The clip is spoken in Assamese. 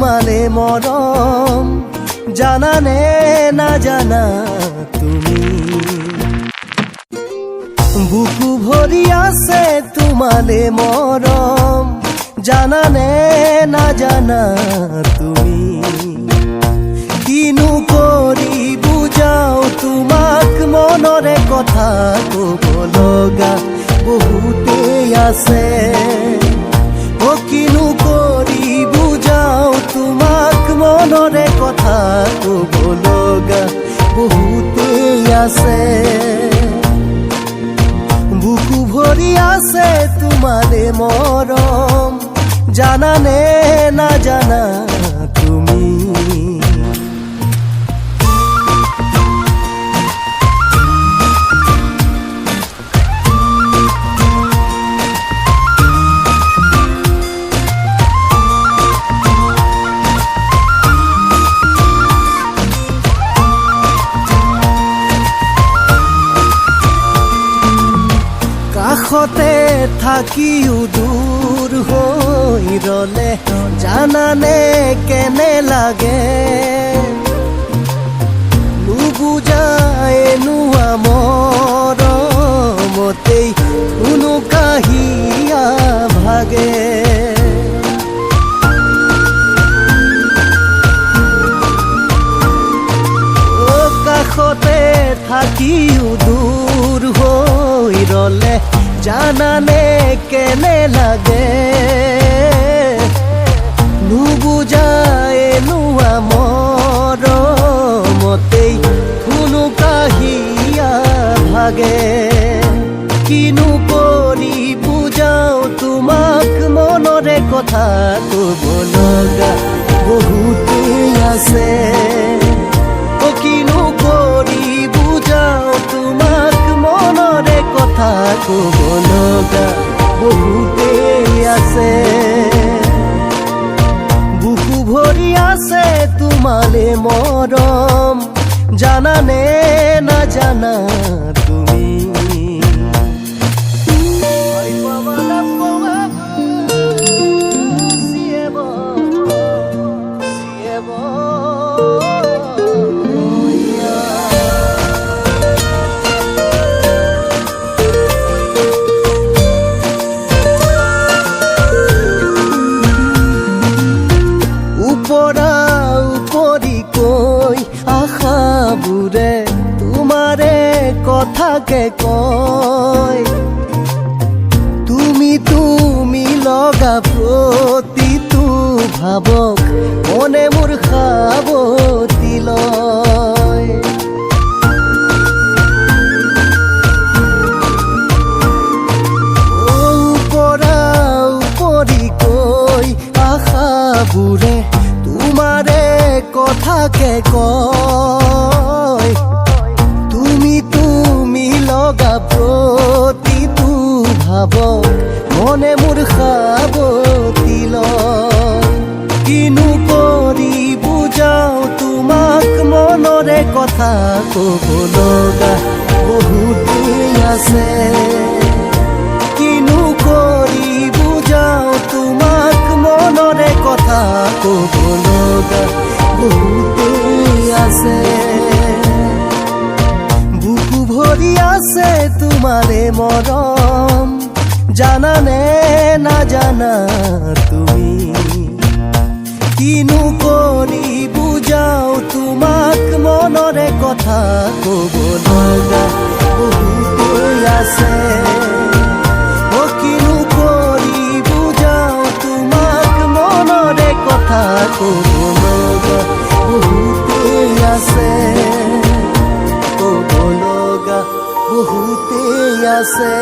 তোমালে মৰম জানানে নাজানা তুমি বুকু ভৰি আছে তোমালে মৰম জানানে নাজানা তুমি কিনো কৰি বুজাও তোমাক মনৰে কথা ক'ব লগা বহুতেই আছে ও কিনো কৰি বুজাও তোমাক মনৰে কথা ক'ব লগা বহুতেই আছে বুকু ভৰি আছে তোমালে মৰম জানানে নাজানা তুমি কাষতে থাকিও দূৰ হৈ ৰলে জানানে কেনে লাগে নুবুজাই নোৱা মৰমতেই কোনো কাহিয়া ভাগে কাষতে থাকিও দূৰ হৈ ৰলে জানানে কেনে লাগে নুবুজাই নোৱা মৰমতেই কোনো কাহিয়া ভাগে কিনো কৰি বুজাও তোমাক মনৰে কথা ক'ব লগা বহুতেই আছে কিনো কৰি বুজাও তোমাক মনৰে কথা ক'ব লগা বহুতেই আছে বুকু ভৰি আছে তোমালে মৰম জানানে নাজানা তুমি আশাবোৰে তোমাৰে কথাকে কয় তুমি লগা প্ৰতিটো ভাৱক মনে মোৰ সাৱতি লয় উপৰি কৈ আশাবোৰে তোমাৰে কথাকে কয় তুমি লগা প্ৰতিটো ভাৱক মনে মোৰ সাৱতি লয় কিনো কৰি বুজাও তোমাক মনৰে কথা ক'ব লগা বহুতেই আছে কিনো কৰি বুজাও তোমাক মনৰে কথা ক'ব লগা বহুতেই আছে বুকু ভৰি আছে তোমালে মৰম জানানে নাজানা তুমি কিনো কৰি বুজাও তোমাক মনৰে কথা ক'ব লগা বহুতেই আছে কিনো কৰি বুজাও তোমাক মনৰে কথা ক'ব লগা বহুতেই আছে ক'ব লগা বহুতেই আছে